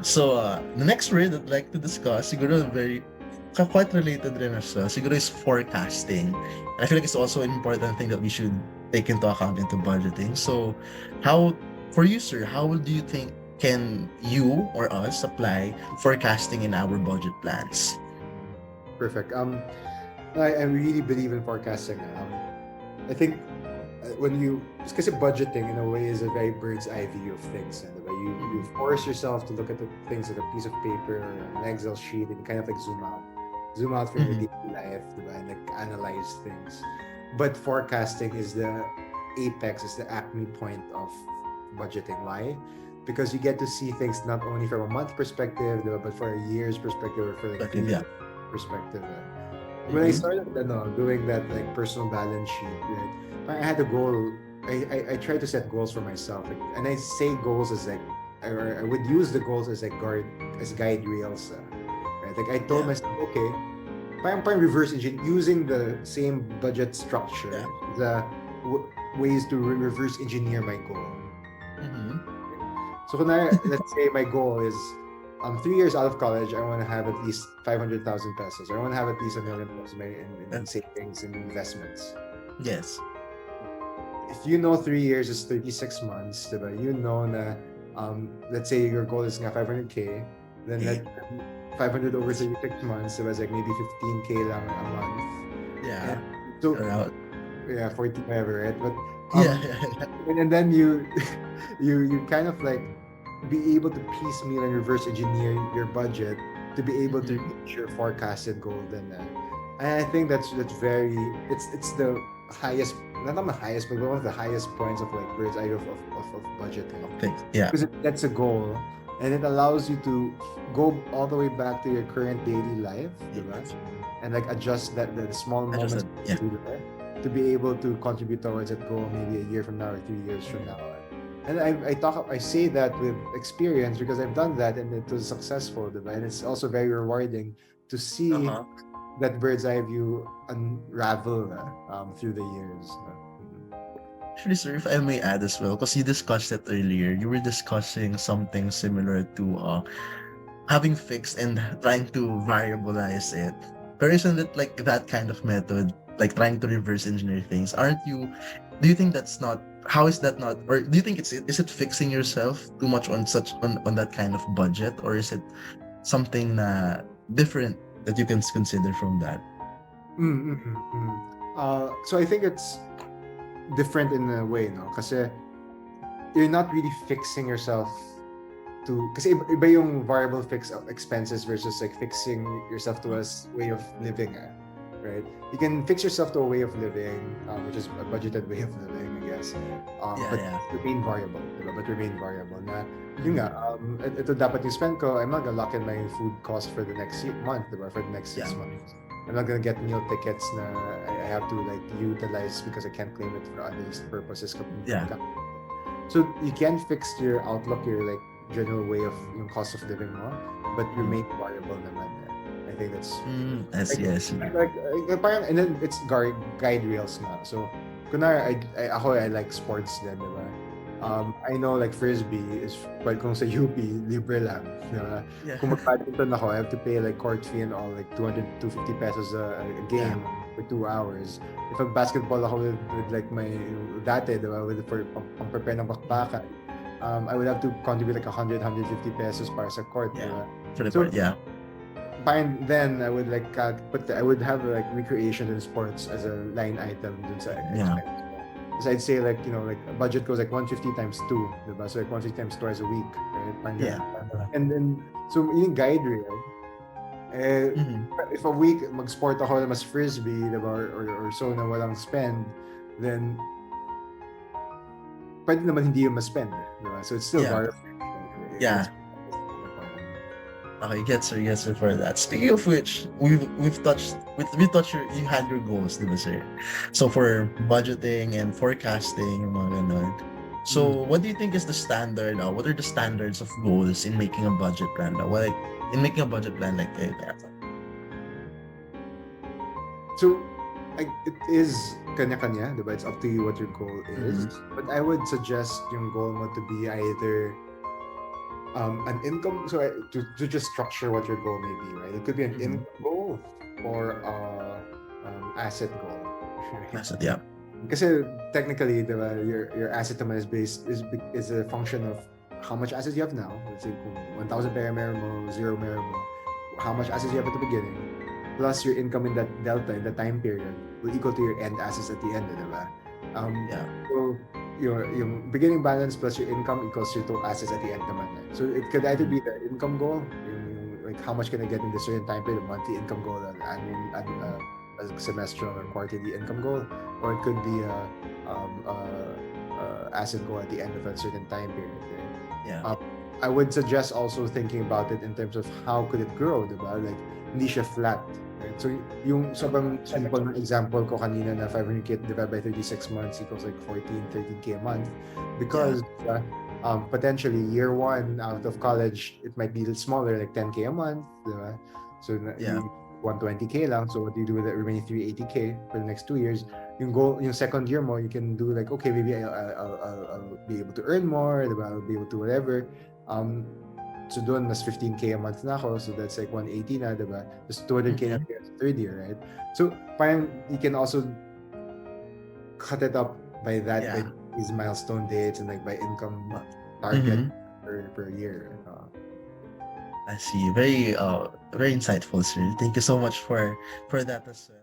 So, the next word I'd like to discuss, siguro very quite related rin na siya, siguro is forecasting. And I feel like it's also an important thing that we should take into account into budgeting. So, how, for you, sir, how do you think can you or us apply forecasting in our budget plans? Perfect. I really believe in forecasting. I think when you, because budgeting in a way is a very bird's eye view of things, and the way you Mhm. force yourself to look at the things like a piece of paper or an Excel sheet, and kind of like zoom out from your Mhm. daily life, diba? And like analyze things. But forecasting is the apex, is the acme point of budgeting. Why? Because you get to see things not only from a month perspective, diba, but for a year's perspective or for like Perspective, 3 years yeah. perspective. When I Mhm. started doing that like personal balance sheet, right, I had a goal. I tried to set goals for myself, like, and I say goals as like, or I would use the goals as like guide rails, right? Like I told Yeah. myself, okay, parang reverse engine using the same budget Yeah. structure, the ways to reverse engineer my goal. Mhm. So let's say my goal is 3 years out of college, I want to have at least 500,000 pesos. Or I want to have at least a million pesos in Uh, savings and investments. yes. If you know 3 years is 36 months, diba? You know na, let's say your goal is nga 500K, then Okay. let 500 over That's, 36 months, diba? It's like maybe 15K lang a month. And yeah. so, Around. yeah, 40, whatever, right? But, Yeah. um, Yeah. Yeah. and then you, you kind of like be able to piecemeal and reverse engineer your budget to be able to Mhm. reach your forecasted goal. Then, and I think that's very, it's the highest, not the highest, but one of the highest points of like bird's eye of budgeting, Okay. Yeah. because that's a goal, and it allows you to go all the way back to your current daily life, diba? Yes. And like adjust the small I just moments said, yeah. there to be able to contribute towards that goal maybe a year from now or 3 years from now. And I say that with experience because I've done that and it was successful, diba? And it's also very rewarding to see Uh-huh. that bird's eye view unravel through the years. Actually, sir, if I may add as well, because you discussed it earlier, you were discussing something similar to having fixed and trying to variabilize it. But isn't it like that kind of method, like trying to reverse engineer things? Aren't you? Do you think that's not? How is that not? Or do you think is it fixing yourself too much on such on that kind of budget, or is it something different that you can consider from that? Mm, mm, mm. So I think it's different in a way, no? Kasi you're not really fixing yourself to, kasi iba yung variable fixed expenses versus like fixing yourself to a way of living, right? You can fix yourself to a way of living, which is a budgeted way of living, I guess. Yeah, But yeah. remain variable, diba? But remain variable. Na, yun Mm-hmm. nga, ito dapat yung spend ko, I'm not gonna lock in my food cost for the next month, diba? For the next Yeah. 6 months. I'm not gonna get meal tickets na I have to like utilize because I can't claim it for other purposes kapag Yeah. kumakain. So you can fix your outlook, your like general way of yung cost of living mo, but Mm-hmm. remain variable naman. I think that's I like see. I see. parang, and then it's guide rails na. So kunwari I like sports din, diba? I know like frisbee is but kung sa UP libre lang, diba? Yeah. Kung mag-badminton ako, I have to pay like court fee and all like 200 250 pesos a Yeah. game for 2 hours. If basketball ako with like my dati, diba? With for pang-prepare ng Mm. bakbakan, I would have to contribute like 150 pesos para sa court, Yeah. diba? For the part. So Yeah. by then I would like I would have like recreation and sports as a line item dun sa Yeah. expense ko. Because I'd say like, like a budget goes like 150 times 2, diba? So like 150 times twice a week, right? Parang Yeah. ganun. And then, so yung guide rail, eh, Mm-hmm. if a week mag-sport ako na mas frisbee, diba? Or so na walang spend, then pwede naman hindi yung mas-spend, diba? So it's still Yeah. variable. Yeah. That's Okay, get sir for that. Speaking of which, we touched you had your goals, di ba, sir? So for budgeting and forecasting, yung mga ganun. mm. So what do you think is the standard? What are the standards of goals in making a budget plan? What like in making a budget plan like that? So, it is kanya-kanya, diba? It's up to you what your goal is. Mm-hmm. But I would suggest yung goal mo to be either an income. So to just structure what your goal may be, right? It could be an Mhm. income goal or asset goal, right? That's it, yeah. Kasi technically, diba, your asset naman is a function of how much assets you have now. Let's say kung 1,000 pera meron mo, zero meron mo, how much assets you have at the beginning, plus your income in that delta, in the time period, will equal to your end assets at the end, diba? Yeah. So, yung beginning balance plus your income equals your total assets at the end naman. Eh. So, it could either Mhm. be the income goal, like how much can I get in this certain time period, a monthly income goal, an a semestral or quarterly income goal, or it could be a asset goal at the end of a certain time period. Right? Yeah. I would suggest also thinking about it in terms of how could it grow, diba? Like, hindi siya flat. Right? So, yung sobrang simple na example ko kanina na 500K divided by 36 months equals like 14, 13K a month. Yeah. Because potentially year one out of college, it might be smaller, like 10K a month, diba? So, Yeah. you 120K lang. So, what do you do with the remaining 380K for the next 2 years? Yung second year mo, you can do like, okay, maybe I'll be able to earn more, diba? I'll be able to whatever. So doon, mas 15K a month na ako. So that's like 180 na, diba? Just 200K na Mhm. sa third year, right? So parang you can also cut it up by that, by Yeah. these milestone dates and like by income Uh, target mhm. per year. I see. Very insightful, sir. Thank you so much for that as well.